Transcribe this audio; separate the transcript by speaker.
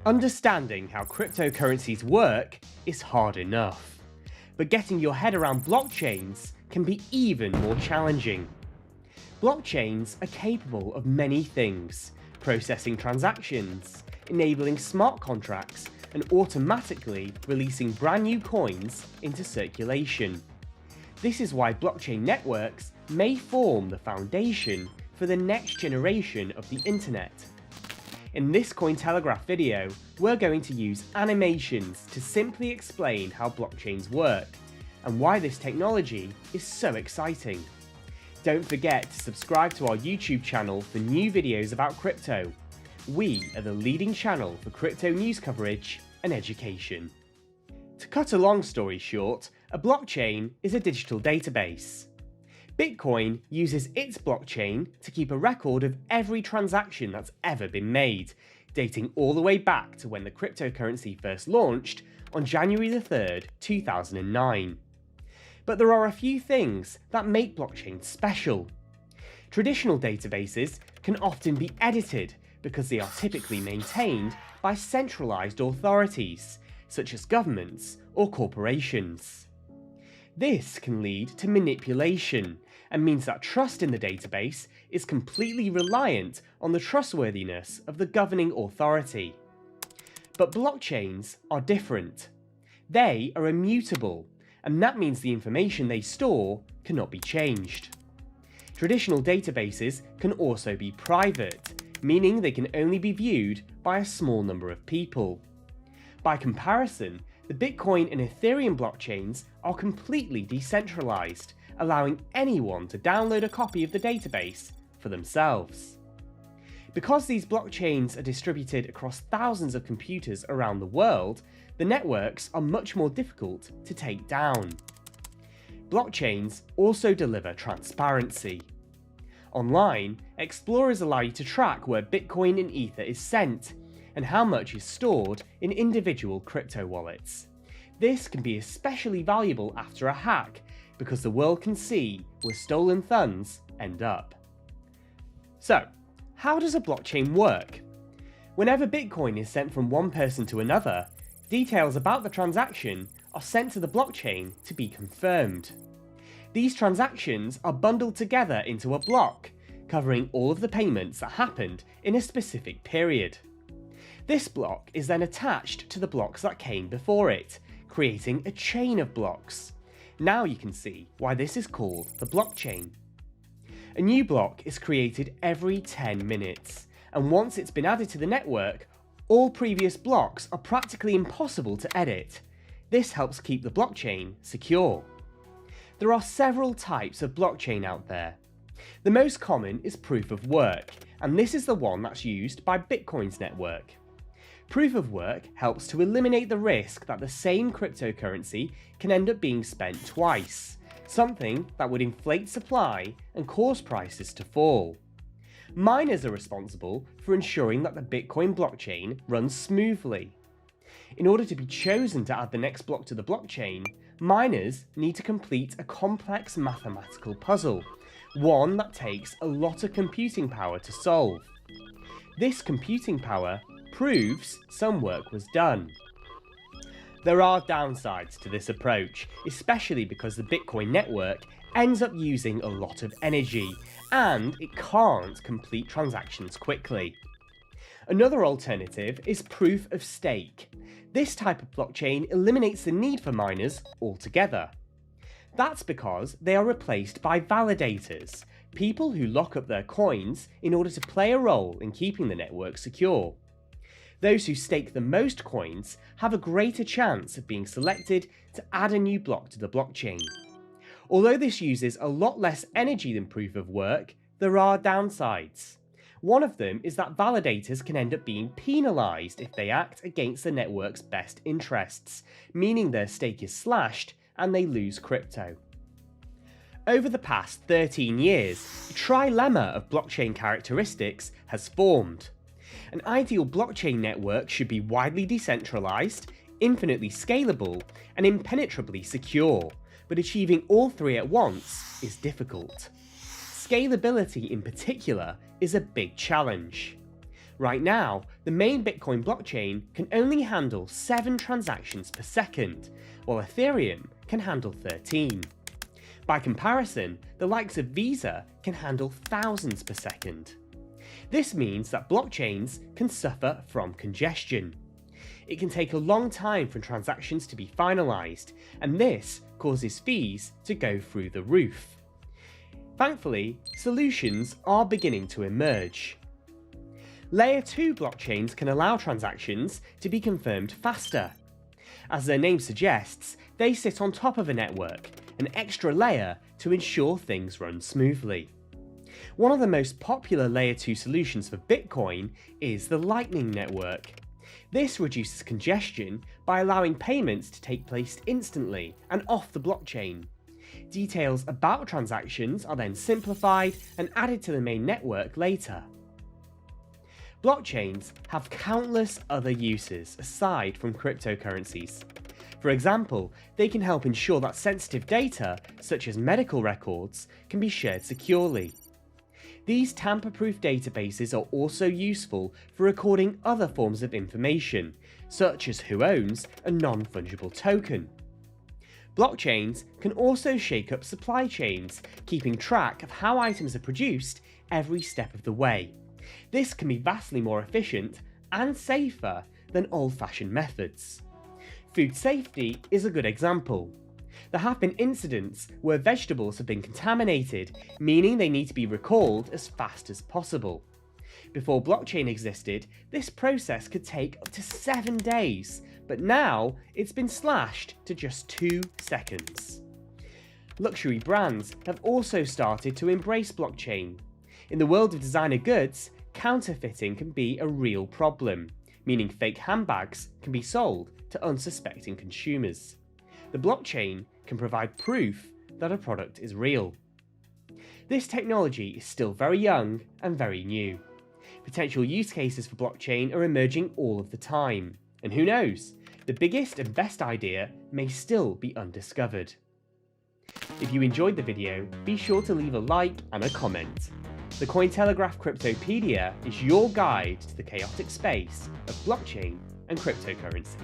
Speaker 1: Understanding how cryptocurrencies work is hard enough, but getting your head around blockchains can be even more challenging. Blockchains are capable of many things, processing transactions, enabling smart contracts, and automatically releasing brand new coins into circulation. This is why blockchain networks may form the foundation for the next generation of the internet. In this Cointelegraph video, we're going to use animations to simply explain how blockchains work and why this technology is so exciting. Don't forget to subscribe to our YouTube channel for new videos about crypto. We are the leading channel for crypto news coverage and education. To cut a long story short, a blockchain is a digital database. Bitcoin uses its blockchain to keep a record of every transaction that's ever been made, dating all the way back to when the cryptocurrency first launched on January 3rd, 2009. But there are a few things that make blockchains special. Traditional databases can often be edited because they are typically maintained by centralized authorities, such as governments or corporations. This can lead to manipulation and means that trust in the database is completely reliant on the trustworthiness of the governing authority. But blockchains are different. They are immutable, and that means the information they store cannot be changed. Traditional databases can also be private, meaning they can only be viewed by a small number of people. By comparison, the Bitcoin and Ethereum blockchains are completely decentralized, allowing anyone to download a copy of the database for themselves. Because these blockchains are distributed across thousands of computers around the world, the networks are much more difficult to take down. Blockchains also deliver transparency. Online, explorers allow you to track where Bitcoin and Ether is sent, and how much is stored in individual crypto wallets. This can be especially valuable after a hack, because the world can see where stolen funds end up. So, how does a blockchain work? Whenever Bitcoin is sent from one person to another, details about the transaction are sent to the blockchain to be confirmed. These transactions are bundled together into a block, covering all of the payments that happened in a specific period. This block is then attached to the blocks that came before it, creating a chain of blocks. Now you can see why this is called the blockchain. A new block is created every 10 minutes, and once it's been added to the network, all previous blocks are practically impossible to edit. This helps keep the blockchain secure. There are several types of blockchain out there. The most common is proof of work, and this is the one that's used by Bitcoin's network. Proof of work helps to eliminate the risk that the same cryptocurrency can end up being spent twice, something that would inflate supply and cause prices to fall. Miners are responsible for ensuring that the Bitcoin blockchain runs smoothly. In order to be chosen to add the next block to the blockchain, miners need to complete a complex mathematical puzzle, one that takes a lot of computing power to solve. This computing power proves some work was done. There are downsides to this approach, especially because the Bitcoin network ends up using a lot of energy, and it can't complete transactions quickly. Another alternative is proof of stake. This type of blockchain eliminates the need for miners altogether. That's because they are replaced by validators, people who lock up their coins in order to play a role in keeping the network secure. Those who stake the most coins have a greater chance of being selected to add a new block to the blockchain. Although this uses a lot less energy than proof of work, there are downsides. One of them is that validators can end up being penalised if they act against the network's best interests, meaning their stake is slashed and they lose crypto. Over the past 13 years, a trilemma of blockchain characteristics has formed. An ideal blockchain network should be widely decentralized, infinitely scalable, and impenetrably secure, but achieving all three at once is difficult. Scalability in particular is a big challenge. Right now, the main Bitcoin blockchain can only handle 7 transactions per second, while Ethereum can handle 13. By comparison, the likes of Visa can handle thousands per second. This means that blockchains can suffer from congestion. It can take a long time for transactions to be finalised, and this causes fees to go through the roof. Thankfully, solutions are beginning to emerge. Layer 2 blockchains can allow transactions to be confirmed faster. As their name suggests, they sit on top of a network, an extra layer to ensure things run smoothly. One of the most popular Layer 2 solutions for Bitcoin is the Lightning Network. This reduces congestion by allowing payments to take place instantly and off the blockchain. Details about transactions are then simplified and added to the main network later. Blockchains have countless other uses aside from cryptocurrencies. For example, they can help ensure that sensitive data, such as medical records, can be shared securely. These tamper-proof databases are also useful for recording other forms of information, such as who owns a non-fungible token. Blockchains can also shake up supply chains, keeping track of how items are produced every step of the way. This can be vastly more efficient and safer than old-fashioned methods. Food safety is a good example. There have been incidents where vegetables have been contaminated, meaning they need to be recalled as fast as possible. Before blockchain existed, this process could take up to 7 days, but now it's been slashed to just 2 seconds. Luxury brands have also started to embrace blockchain. In the world of designer goods, counterfeiting can be a real problem, meaning fake handbags can be sold to unsuspecting consumers. The blockchain can provide proof that a product is real. This technology is still very young and very new. Potential use cases for blockchain are emerging all of the time, and who knows, the biggest and best idea may still be undiscovered. If you enjoyed the video, be sure to leave a like and a comment. The Cointelegraph Cryptopedia is your guide to the chaotic space of blockchain and cryptocurrency.